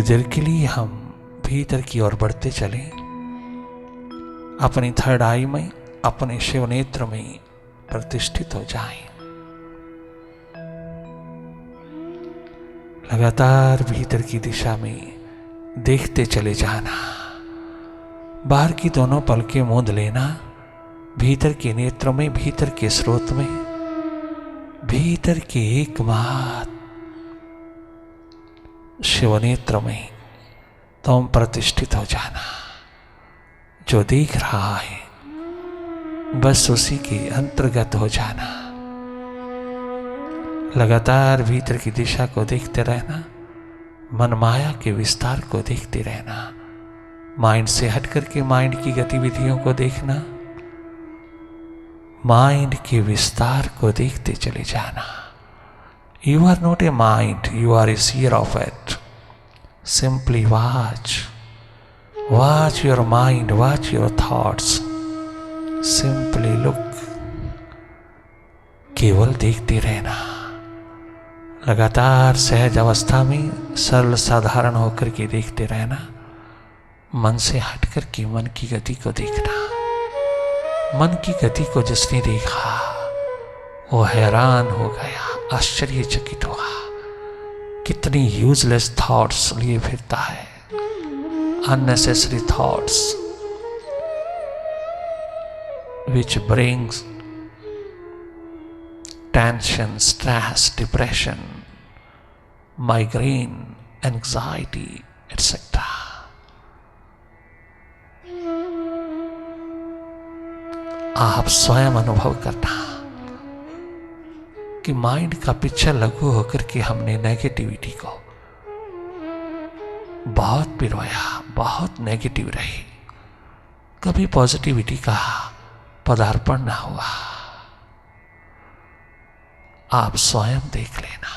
थोड़ी देर के लिए हम भीतर की ओर बढ़ते चलें, अपनी थर्ड आई में, अपने शिव नेत्र में प्रतिष्ठित हो जाएं। लगातार भीतर की दिशा में देखते चले जाना, बाहर की दोनों पलकें मूंद लेना, भीतर के नेत्र में, भीतर के स्रोत में, भीतर के एकमात्र शिव नेत्र में तुम प्रतिष्ठित हो जाना। जो देख रहा है बस उसी के अंतर्गत हो जाना। लगातार भीतर की दिशा को देखते रहना, मन माया के विस्तार को देखते रहना, माइंड से हट करके माइंड की गतिविधियों को देखना, माइंड के विस्तार को देखते चले जाना। You are not a mind, you are a seer of it. Simply watch your mind, watch your thoughts, simply look, केवल देखते रहना। लगातार सहज अवस्था में सरल साधारण होकर के देखते रहना, मन से हट कर के मन की गति को देखना। मन की गति को जिसने देखा वो हैरान हो गया, आश्चर्यचकित हुआ। कितनी यूजलेस थॉट्स लिए फिरता है, unnecessary thoughts which brings tension, stress, depression, migraine, anxiety, etc. आप स्वयं अनुभव करना कि माइंड का पिक्चर लघु होकर के हमने नेगेटिविटी को बहुत पिरोया, बहुत नेगेटिव रही, कभी पॉजिटिविटी का पदार्पण ना हुआ। आप स्वयं देख लेना।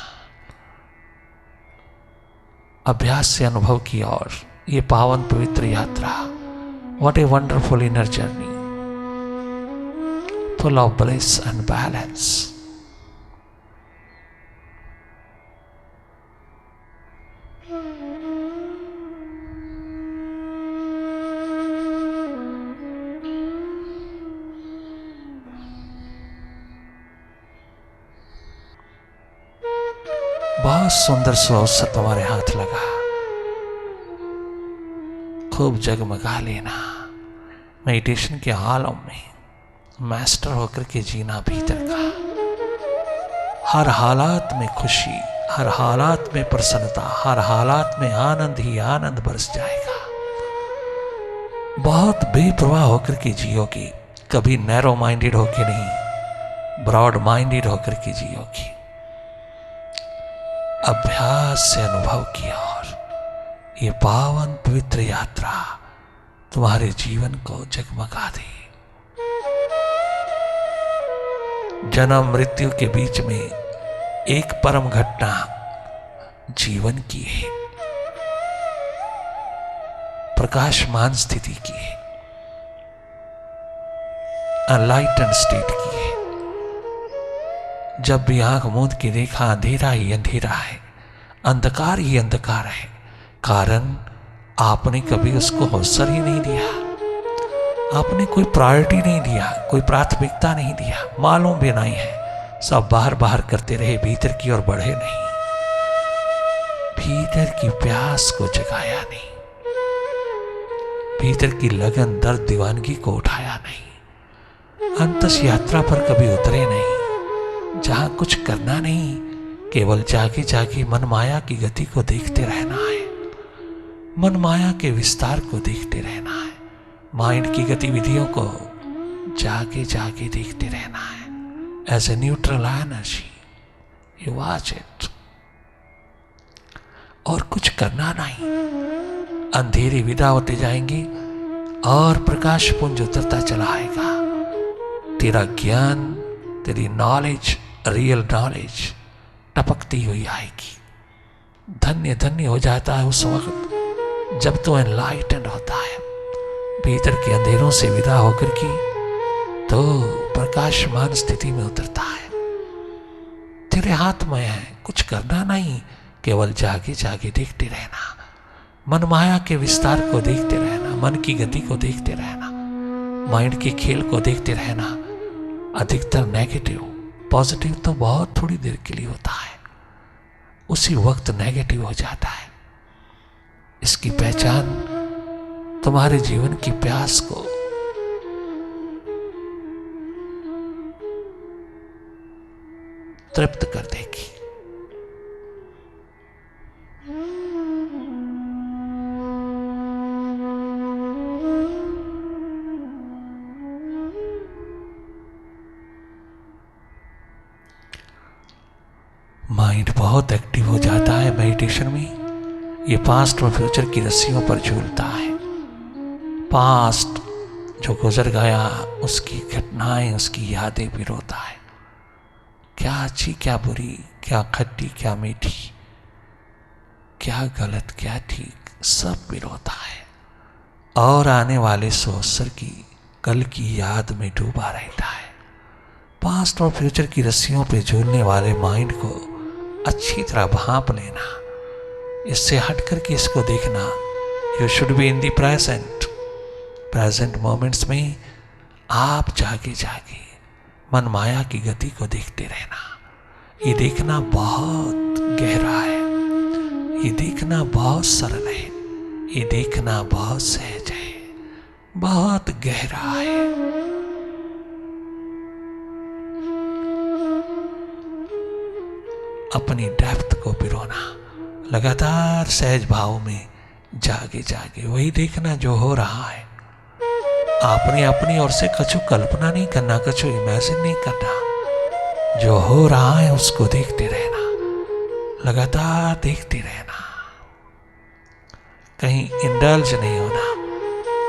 अभ्यास से अनुभव की ओर ये पावन पवित्र यात्रा, what a wonderful inner journey, full of bliss and balance. बहुत सुंदर अवसर तुम्हारे हाथ लगा, खूब जगमगा लेना। मेडिटेशन के आलम में मास्टर होकर के जीना भीतर का, हर हालात में खुशी, हर हालात में प्रसन्नता, हर हालात में आनंद ही आनंद बरस जाएगा। बहुत बेपरवाह होकर के जियोगी, कभी नैरो माइंडेड होकर नहीं, ब्रॉड माइंडेड होकर के जियोगी। अभ्यास से अनुभव की और ये पावन पवित्र यात्रा तुम्हारे जीवन को जगमगा दे। जन्म मृत्यु के बीच में एक परम घटना जीवन की है, प्रकाशमान स्थिति की है, अनलाइटेंड स्टेट की है। जब भी आंख मूंद के देखा अंधेरा ही अंधेरा है, अंधकार ही अंधकार है, कारण आपने कभी उसको अवसर ही नहीं दिया, आपने कोई प्रायोरिटी नहीं दिया, कोई प्राथमिकता नहीं दिया, मालूम भी नहीं है, सब बाहर बाहर करते रहे, भीतर की ओर बढ़े नहीं, भीतर की प्यास को जगाया नहीं, भीतर की लगन दर्द दीवानगी को उठाया नहीं, अंतस यात्रा पर कभी उतरे नहीं, जहां कुछ करना नहीं, केवल जागे जागे मन माया की गति को देखते रहना है, मन माया के विस्तार को देखते रहना है, माइंड की गतिविधियों को जागे जागे देखते रहना है। As a neutral energy you watch it, और कुछ करना नहीं। अंधेरे विदा होते जाएंगे और प्रकाश पुंज उतरता चला आएगा। तेरा ज्ञान, तेरी नॉलेज, रियल नॉलेज टपकती हुई आएगी। धन्य धन्य हो जाता है उस वक्त जब तो एनलाइटेंड होता है, भीतर के अंधेरों से विदा होकर के तो प्रकाशमान स्थिति में उतरता है। तेरे हाथ में है, कुछ करना नहीं, केवल जागे जागे देखते रहना। मन माया के विस्तार को देखते रहना, मन की गति को देखते रहना, माइंड के खेल को देखते रहना। अधिकतर नेगेटिव, पॉजिटिव तो बहुत थोड़ी देर के लिए होता है, उसी वक्त नेगेटिव हो जाता है। इसकी पहचान तुम्हारे जीवन की प्यास को तृप्त कर देगी। माइंड बहुत एक्टिव हो जाता है मेडिटेशन में। ये पास्ट और फ्यूचर की रस्सियों पर झूलता है। पास्ट जो गुजर गया, उसकी घटनाएं, उसकी यादें पिरोता है। क्या अच्छी, क्या बुरी, क्या खट्टी, क्या मीठी, क्या गलत, क्या ठीक, सब पिरोता है और आने वाले 100 अवसर की, कल की याद में डूबा रहता है। पास्ट और फ्यूचर की रस्सियों पे झूलने वाले माइंड को अच्छी तरह भांप लेना, इससे हट करके इसको देखना। You should be in the present moments में आप जागे जागे मन माया की गति को देखते रहना। ये देखना बहुत गहरा है, ये देखना बहुत सरल है, ये देखना बहुत सहज है, बहुत गहरा है। अपनी डेप्थ को पिरोना, लगातार सहज भाव में जागे जागे वही देखना जो हो रहा है। आपने अपनी ओर से कछु कल्पना नहीं करना, कछु इमेजिन नहीं करना। जो हो रहा है उसको देखते रहना, लगातार देखते रहना। कहीं इंडल्ज नहीं होना,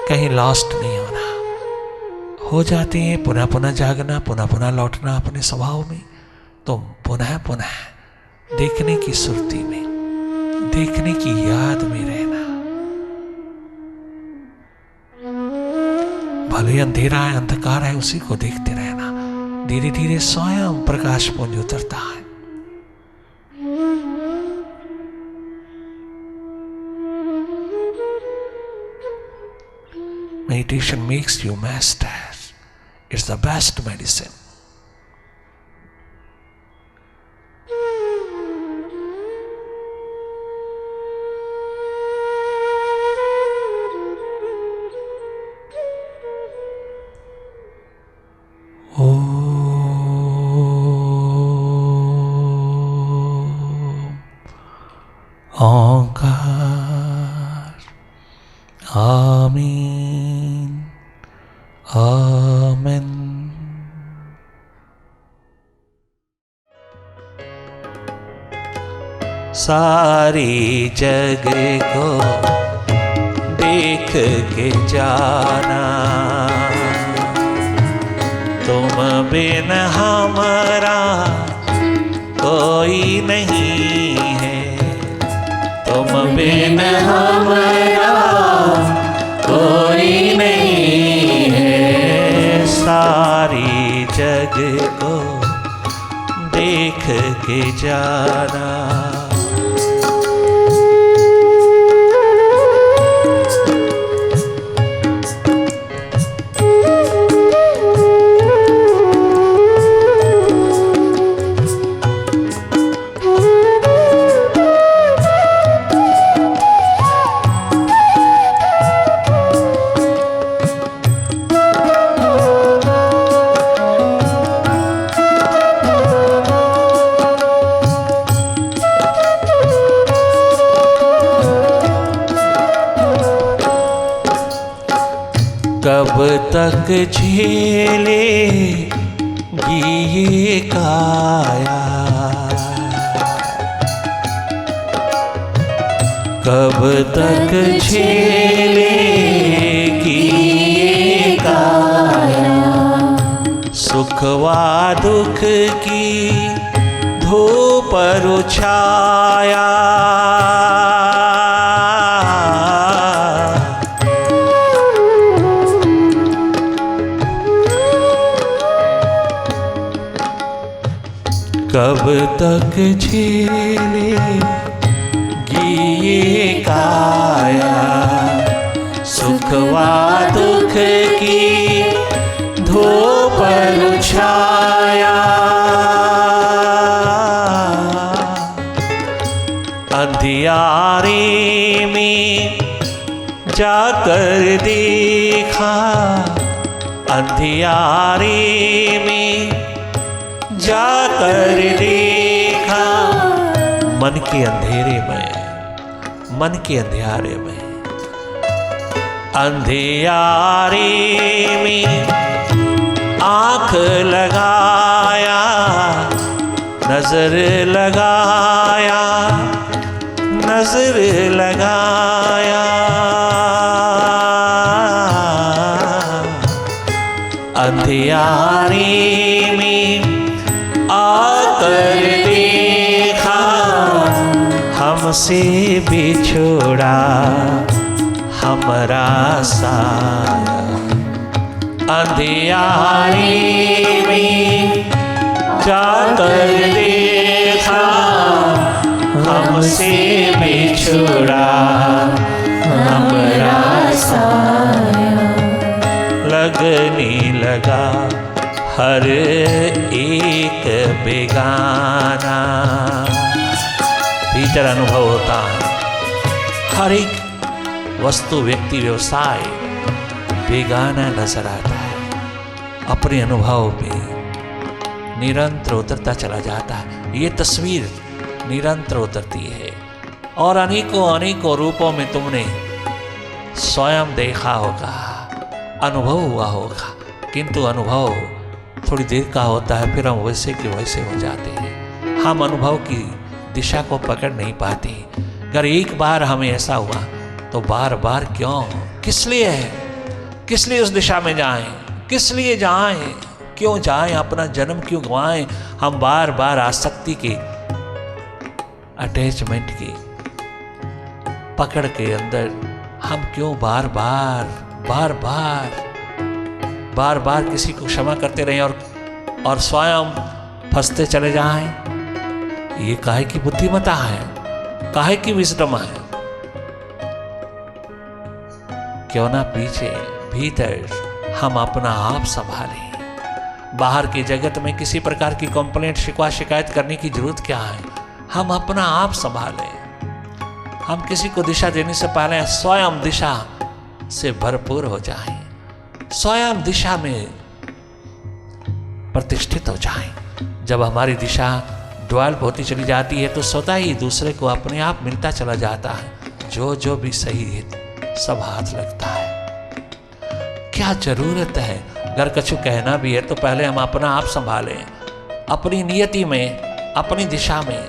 कहीं लॉस्ट नहीं होना। हो जाते हैं पुनः पुनः जागना, पुनः पुनः लौटना अपने स्वभाव में। तो पुनः पुनः देखने की सुरती में, देखने की याद में रहना। भले अंधेरा है, अंधकार है, उसी को देखते रहना। धीरे धीरे स्वयं प्रकाश पुंज उतरता है। Meditation makes you master. It's the best medicine. ओंकार आमीन आमीन। सारी जग को देख के जाना, तुम बिन हमारा कोई नहीं है, तुम बिन हमारा कोई नहीं है। सारी जग को देख के जाना। कब तक झेलेगी ये काया, कब तक झेलेगी ये काया। सुख व दुख की धूप छाया, कब तक झेलेगी ये काया, सुख वा दुख की धूप छाया। अंधियारे में जाकर देखा, अंधियारे में जाकर देखा, मन के अंधेरे में, मन के अंधियारे में, अंधियारे में आँख लगाया, नजर लगाया, नजर लगाया, अंधियारे में आकर देखा, हमसे बिछोड़ा हमारा साया। अंधियारे में जाकर देखा, हमसे बिछोड़ा हमारा साया। लगने लगा हर एक बेगाना, भीतर अनुभव होता है हर एक वस्तु, व्यक्ति, व्यवसाय बेगाना नजर आता है। अपने अनुभव में निरंतर उतरता चला जाता है। ये तस्वीर निरंतर उतरती है और अनेकों अनेकों रूपों में तुमने स्वयं देखा होगा, अनुभव हुआ होगा, किंतु अनुभव थोड़ी देर का होता है, फिर हम वैसे के वैसे हो जाते हैं। हम अनुभव की दिशा को पकड़ नहीं पाते। अगर एक बार हमें ऐसा हुआ तो बार बार क्यों, किस लिए है, किस लिए उस दिशा में जाएं, किस लिए जाएं, क्यों जाएं, अपना जन्म क्यों गंवाएं। हम बार बार आसक्ति के, अटैचमेंट की पकड़ के अंदर हम क्यों बार बार बार बार बार बार किसी को क्षमा करते रहें और स्वयं फंसते चले जाएं। ये काहे की बुद्धिमता है, काहे की विजडम है। क्यों ना पीछे भीतर हम अपना आप संभालें। बाहर की जगत में किसी प्रकार की कंप्लेंट, शिकवा, शिकायत करने की जरूरत क्या है। हम अपना आप संभालें। हम किसी को दिशा देने से पहले स्वयं दिशा से भरपूर हो जाएं, स्वयं दिशा में प्रतिष्ठित हो जाएं। जब हमारी दिशा डेवलप होती चली जाती है तो स्वतः ही दूसरे को अपने आप मिलता चला जाता है। जो जो भी सही है सब हाथ लगता है। क्या जरूरत है, अगर कछु कहना भी है तो पहले हम अपना आप संभालें, अपनी नियति में, अपनी दिशा में,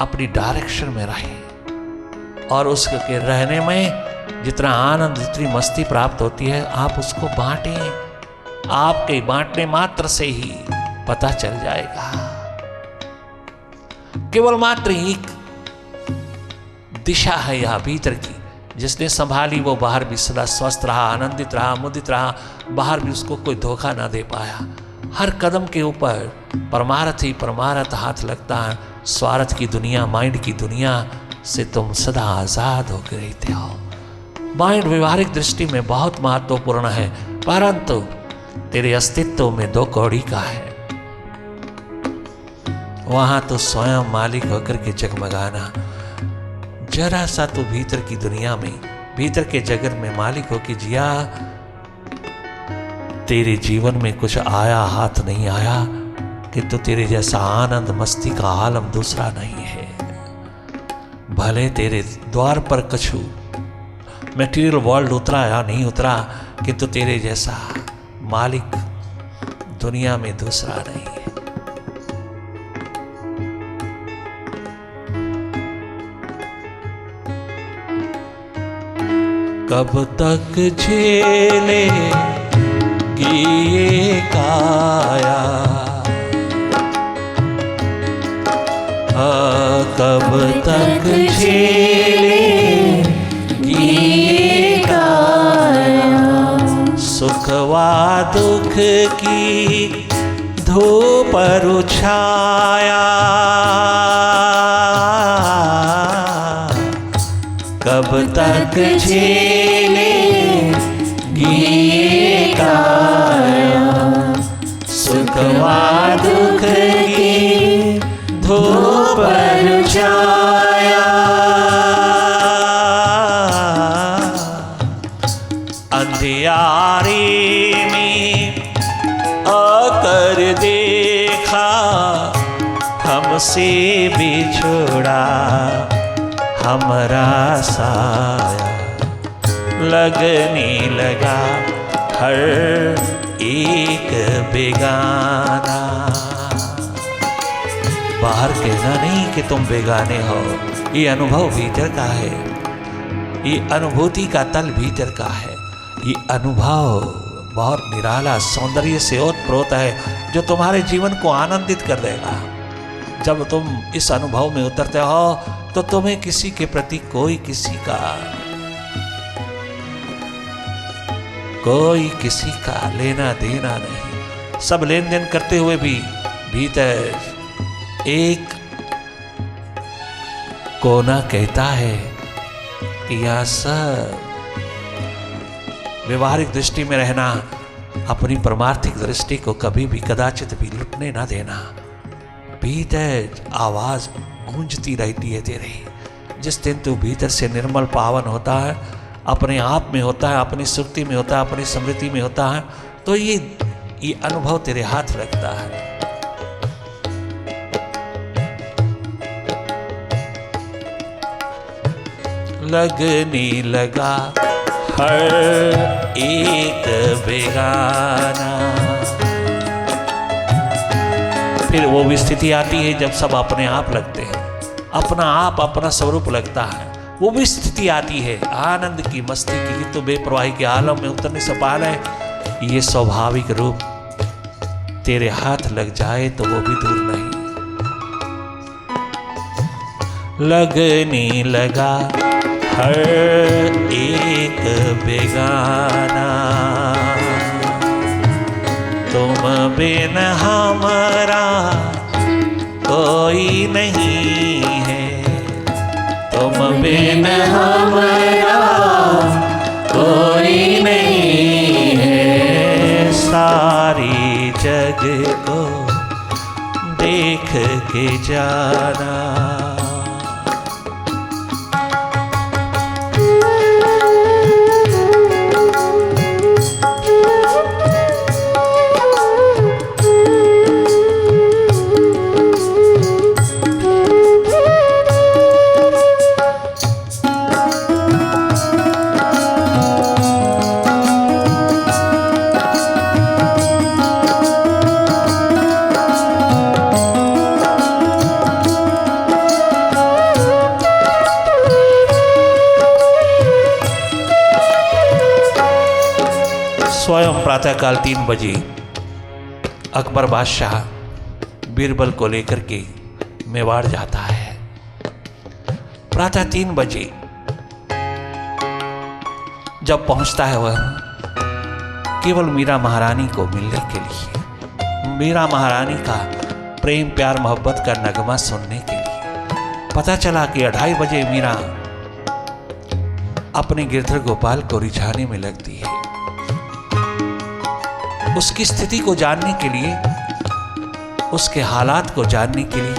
अपनी डायरेक्शन में रहें और उसके रहने में जितना आनंद, जितनी मस्ती प्राप्त होती है आप उसको बांटें। आपके बांटने मात्र से ही पता चल जाएगा। केवल मात्र एक दिशा है यहाँ भीतर की, जिसने संभाली वो बाहर भी सदा स्वस्थ रहा, आनंदित रहा, मुदित रहा। बाहर भी उसको कोई धोखा ना दे पाया। हर कदम के ऊपर परमार्थ ही परमार्थ हाथ लगता है। स्वार्थ की दुनिया, माइंड की दुनिया से तुम सदा आजाद होकर रहते हो। माइंड व्यवहारिक दृष्टि में बहुत महत्वपूर्ण है, परंतु तेरे अस्तित्व में दो कौड़ी का है। वहां तो स्वयं मालिक होकर के जगमगाना। जरा सा तो भीतर की दुनिया में, भीतर के जगत में मालिक होकर जिया। तेरे जीवन में कुछ आया, हाथ नहीं आया, किंतु तेरे जैसा आनंद, मस्ती का आलम दूसरा नहीं है। भले तेरे द्वार पर कछु मटेरियल वर्ल्ड उतरा या नहीं उतरा, किंतु तेरे जैसा मालिक दुनिया में दूसरा नहीं है। कब तक झेलेगी ये काया, कब तक झेलेगी ये काया। सुख वा दुख की धूप छाया, कब तक झेलेगी ये काया, सुखवा दुख की धूप छाया। अंधियारे में आकर देखा, हमसे बिछुड़ा हमारा साया, लगने लगा हर एक बेगाना। बाहर कहना नहीं कि तुम बेगाने हो, ये अनुभव भीतर का है, ये अनुभूति का तल भीतर का है। ये अनुभव बहुत निराला सौंदर्य से ओतप्रोत है, जो तुम्हारे जीवन को आनंदित कर देगा। जब तुम इस अनुभव में उतरते हो तो तुम्हें किसी के प्रति कोई किसी का लेना देना नहीं। सब लेन देन करते हुए भी भीतर एक कोना कहता है कि यह सब व्यवहारिक दृष्टि में रहना, अपनी परमार्थिक दृष्टि को कभी भी कदाचित भी लुटने ना देना। भीतर आवाज गूंजती रहती है तेरे। जिस दिन तू भीतर से निर्मल पावन होता है, अपने आप में होता है, अपनी सुरति में होता है, अपनी स्मृति में होता है, तो ये अनुभव तेरे हाथ रखता है। लगने लगा हर एक बेगाना। फिर वो भी स्थिति आती है जब सब अपने आप लगते हैं, अपना आप अपना स्वरूप लगता है। वो भी स्थिति आती है आनंद की, मस्ती की, तो बेपरवाही के आलम में उतरने से पहले ये स्वाभाविक रूप तेरे हाथ लग जाए तो वो भी दूर नहीं। लगने लगा हर एक बेगाना, तुम बिन हमारा कोई नहीं है, तुम बिन हमारा कोई नहीं है। सारी जग को देख के जाना। स्वयं प्रातःकाल 3 बजे अकबर बादशाह बीरबल को लेकर के मेवाड़ जाता है। प्रातः 3 बजे जब पहुंचता है वह केवल मीरा महारानी को मिलने के लिए, मीरा महारानी का प्रेम प्यार मोहब्बत का नगमा सुनने के लिए। पता चला कि 2:30 बजे मीरा अपने गिरधर गोपाल को रिझाने में लगती है, उसकी स्थिति को जानने के लिए, उसके हालात को जानने के लिए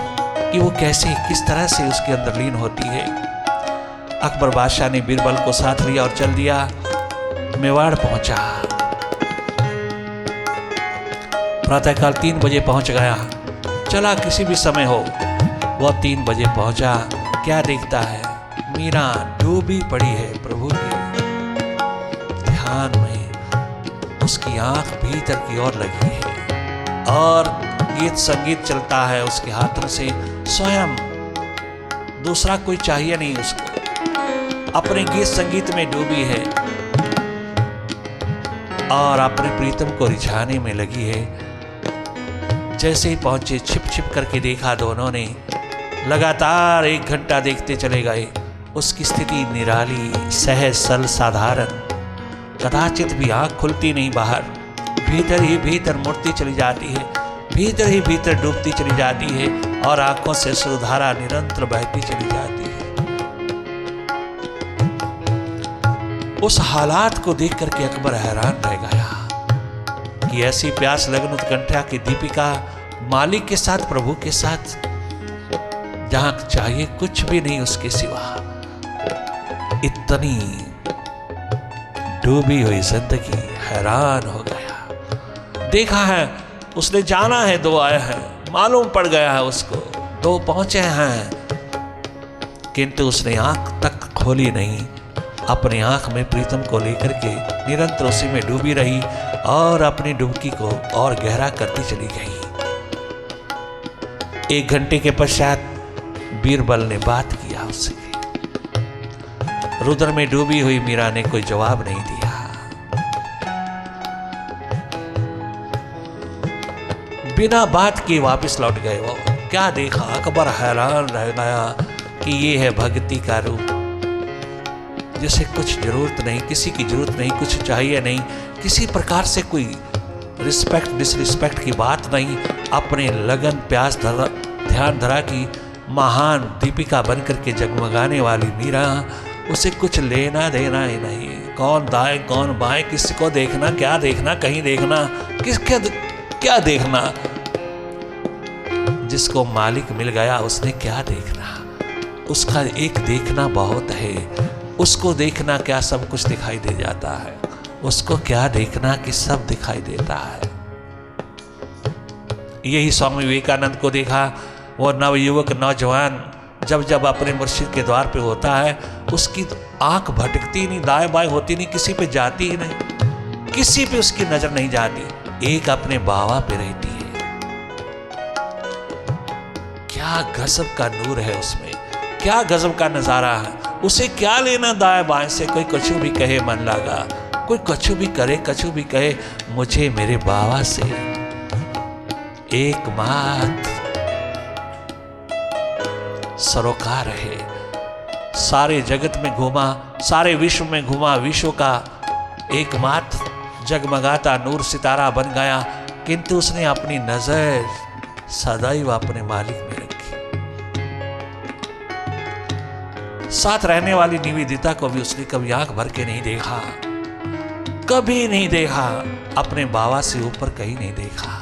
कि वो कैसे किस तरह से उसके अंदर लीन होती है। अकबर बादशाह ने बीरबल को साथ लिया और चल दिया, मेवाड़ पहुंचा। प्रातःकाल 3 बजे पहुंच गया, चला किसी भी समय हो। वह 3 बजे पहुंचा, क्या देखता है, मीरा डूबी पड़ी है प्रभु के ध्यान में। उसकी आंख भीतर की ओर लगी है और गीत संगीत चलता है उसके हाथों से। स्वयं दूसरा कोई चाहिए नहीं उसको, अपने गीत संगीत में डूबी है और अपने प्रीतम को रिझाने में लगी है। जैसे ही पहुंचे, छिप छिप करके देखा दोनों ने, लगातार 1 घंटा देखते चले गए। उसकी स्थिति निराली, सहज, सरल, साधारण, कदाचित भी आंख खुलती नहीं बाहर, भीतर ही भीतर मुड़ती चली जाती है, भीतर ही भीतर डूबती चली जाती है और आंखों से सुधारा निरंतर बहती चली जाती है। उस हालात को देख करके अकबर हैरान रह गया कि ऐसी प्यास लगन उत्कंठा की दीपिका मालिक के साथ, प्रभु के साथ, जहां चाहिए कुछ भी नहीं उसके सिवा, इतनी डूबी हुई जिंदगी। हैरान हो गया। देखा है उसने, जाना है, दो आए हैं, मालूम पड़ गया है उसको, दो पहुंचे हैं, किंतु उसने आंख तक खोली नहीं। अपनी आंख में प्रीतम को लेकर के निरंतर उसी में डूबी रही और अपनी डुबकी को और गहरा करती चली गई। 1 घंटे के पश्चात बीरबल ने बात किया उससे। रुद्र में डूबी हुई मीरा ने कोई जवाब नहीं दिया। बिना बात किए वापस लौट गए वो। क्या देखा, अकबर हैरान रह गया कि ये है भक्ति का रूप, जैसे कुछ जरूरत नहीं, किसी की जरूरत नहीं, कुछ चाहिए नहीं, किसी प्रकार से कोई रिस्पेक्ट डिसरिस्पेक्ट की बात नहीं। अपने लगन प्यास ध्यान धरा की महान दीपिका बनकर के जगमगाने वाली मीरा, उसे कुछ लेना देना ही नहीं। कौन दाएं कौन बाएं, किसी को देखना, क्या देखना, कहीं देखना, क्या देखना। जिसको मालिक मिल गया उसने क्या देखना, उसका एक देखना बहुत है। उसको देखना क्या सब कुछ दिखाई दे जाता है, उसको क्या देखना कि सब दिखाई देता है। यही स्वामी विवेकानंद को देखा, वो नवयुवक नौजवान जब जब अपने मुर्शिद के द्वार पे होता है, उसकी आंख भटकती नहीं, दाएं बाएं होती नहीं, किसी पे जाती ही नहीं, किसी पे उसकी नजर नहीं जाती, एक अपने बाबा पे रहती है। क्या गजब का नूर है उसमें, क्या गजब का नजारा है। उसे क्या लेना दाएं बाएं से, कोई कछु भी कहे मन लगा, कोई कछु भी करे, कछु भी कहे, मुझे मेरे बाबा से एकमात्र सरोकार है। सारे जगत में घूमा, सारे विश्व में घूमा, विश्व का एकमात्र जगमगाता नूर सितारा बन गया, किंतु उसने अपनी नजर सदैव अपने मालिक में रखी। साथ रहने वाली निवेदिता को भी उसने कभी आंख भर के नहीं देखा, कभी नहीं देखा, अपने बाबा से ऊपर कहीं नहीं देखा।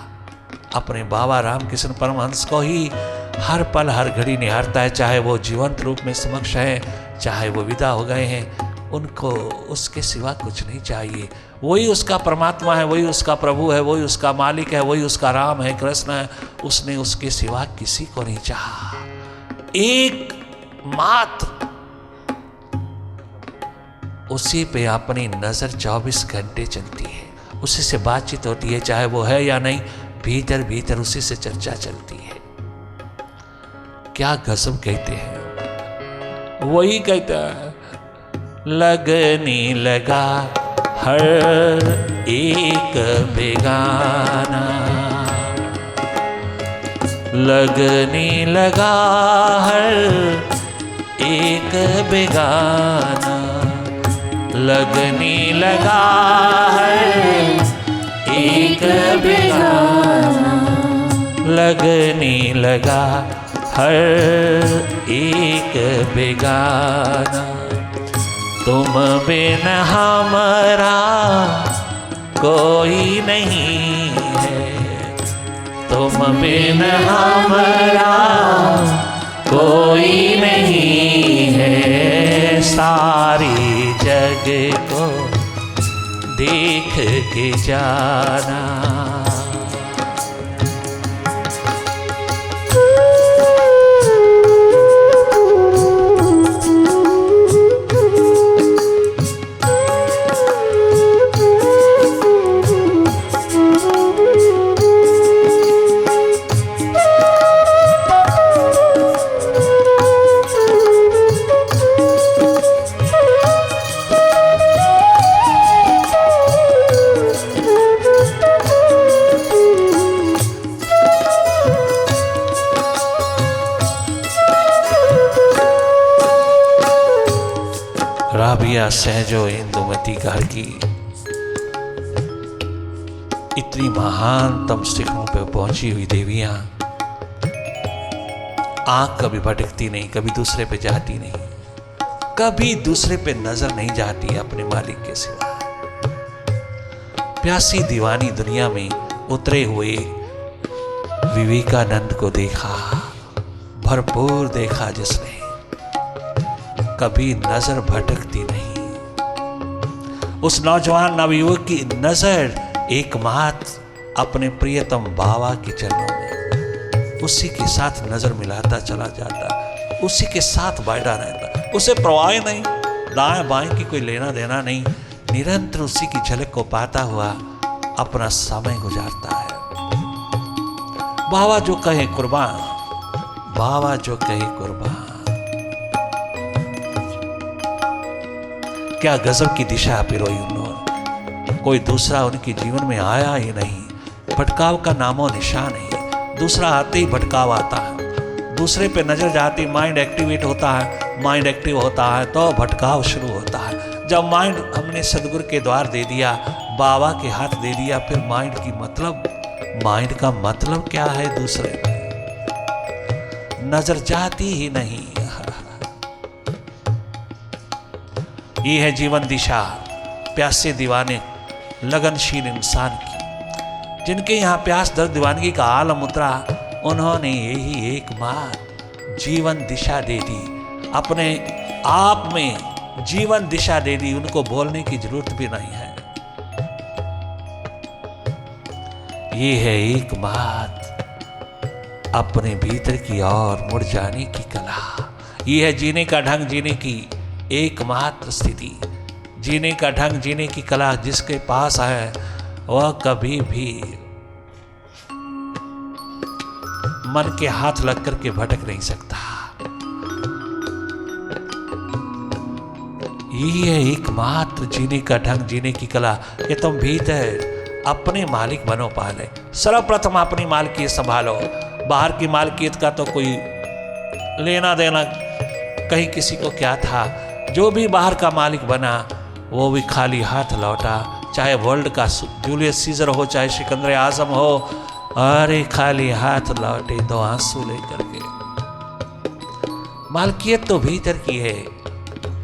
अपने बाबा रामकृष्ण परमहंस को ही हर पल हर घड़ी निहारता है, चाहे वो जीवंत रूप में समक्ष है, चाहे वो विदा हो गए हैं, उनको उसके सिवा कुछ नहीं चाहिए। वही उसका परमात्मा है, वही उसका प्रभु है, वही उसका मालिक है, वही उसका राम है, कृष्ण है। उसने उसके सिवा किसी को नहीं चाहा। एक मात्र उसी पे अपनी नजर 24 घंटे चलती है, उसी से बातचीत होती है, चाहे वो है या नहीं, भीतर भीतर उसी से चर्चा चलती है। क्या गजब कहते हैं, वही कहता है, लगने लगा हर एक बेगाना, लगने लगा हर एक बेगाना, लगने लगा हर एक बेगाना, लगने लगा हर एक बेगाना। तुम बिन हमारा कोई नहीं है, तुम बिन हमारा कोई नहीं है। सारी जग को देख के जाना। राबिया सहजो इंदुमती घर की इतनी महानतम शिखरों पे पहुंची हुई देवियां, आंख कभी भटकती नहीं, कभी दूसरे पे जाती नहीं। कभी दूसरे पे नजर नहीं जाती अपने मालिक के सिवा। प्यासी दीवानी दुनिया में उतरे हुए विवेकानंद को देखा, भरपूर देखा जिसने, कभी नजर भटकती नहीं। उस नौजवान नवयुवक की नजर एकमात्र अपने प्रियतम बाबा के चरणों में, उसी के साथ नजर मिलाता चला जाता, उसी के साथ बैठा रहता, उसे परवाह नहीं, दाएं बाएं की कोई लेना देना नहीं, निरंतर उसी की झलक को पाता हुआ अपना समय गुजारता है। बाबा जो कहे कुर्बान, बाबा जो कहे कुर्बान। क्या गजब की दिशा पिरोई उन्होंने। कोई दूसरा उनके जीवन में आया ही नहीं, भटकाव का नामो निशान नहीं। दूसरा आते ही भटकाव आता है, दूसरे पे नजर जाती माइंड एक्टिवेट होता है, माइंड एक्टिव होता है तो भटकाव शुरू होता है। जब माइंड हमने सदगुरु के द्वार दे दिया, बाबा के हाथ दे दिया, फिर माइंड की मतलब, माइंड का मतलब क्या है, दूसरे पे नजर जाती ही नहीं। ये है जीवन दिशा प्यासे दीवाने लगनशील इंसान की, जिनके यहाँ प्यास दर्द दीवानगी का आलम उतरा, उन्होंने यही एकमात्र जीवन दिशा दे दी, अपने आप में जीवन दिशा दे दी। उनको बोलने की जरूरत भी नहीं है। ये है एकमात्र अपने भीतर की ओर मुड़ जाने की कला। ये है जीने का ढंग, जीने की एकमात्र स्थिति, जीने का ढंग, जीने की कला। जिसके पास है वह कभी भी मन के हाथ लग करके भटक नहीं सकता। ये है एकमात्र जीने का ढंग, जीने की कला कि तुम भीतर अपने मालिक बनो। पहले सर्वप्रथम अपनी मालकियत संभालो। बाहर की मालकियत का तो कोई लेना देना कहीं किसी को क्या था। जो भी बाहर का मालिक बना वो भी खाली हाथ लौटा, चाहे वर्ल्ड का जूलियस सीजर हो, चाहे सिकंदर आजम हो, अरे खाली हाथ लौटे दो आंसू लेकर के। मालकियत तो भीतर की है।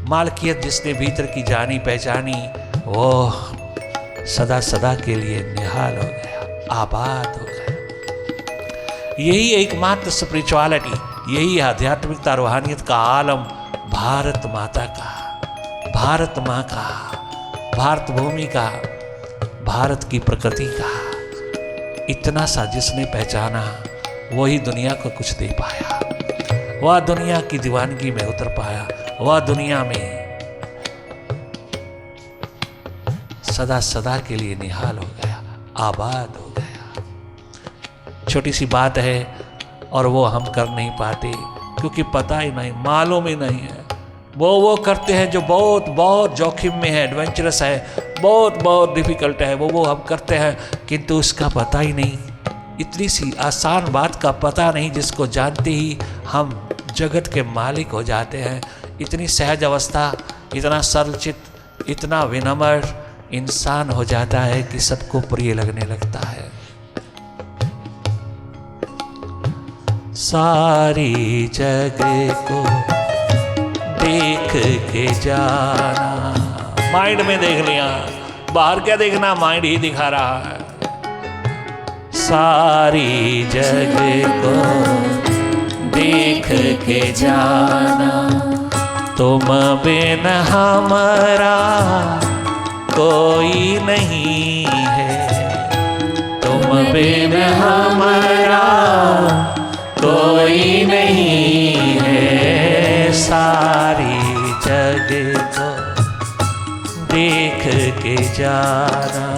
मालकियत जिसने भीतर की जानी पहचानी, वो सदा सदा के लिए निहाल हो गया, आबाद हो गया। यही एकमात्र स्पिरिचुअलिटी, यही आध्यात्मिकता, रूहानियत का आलम भारत माता का, भारत माँ का, भारत भूमि का, भारत की प्रकृति का। इतना सा जिसने पहचाना वही दुनिया को कुछ दे पाया, वह दुनिया की दीवानगी में उतर पाया, वह दुनिया में सदा सदा के लिए निहाल हो गया, आबाद हो गया। छोटी सी बात है और वो हम कर नहीं पाते क्योंकि पता ही नहीं, मालूम ही नहीं है। वो करते हैं जो बहुत बहुत जोखिम में है, एडवेंचरस है, बहुत बहुत डिफिकल्ट है, वो हम करते हैं किंतु उसका पता ही नहीं। इतनी सी आसान बात का पता नहीं जिसको जानते ही हम जगत के मालिक हो जाते हैं। इतनी सहज अवस्था, इतना सरलचित, इतना विनम्र इंसान हो जाता है कि सबको प्रिय लगने लगता है। सारी जगह को देख के जाना, माइंड में देख लिया, बाहर क्या देखना, माइंड ही दिखा रहा है। सारी जगह को देख के जाना, तुम बिन हमारा कोई नहीं है, तुम बिन हमारा कोई नहीं है। सारी जगह को देख के जाना।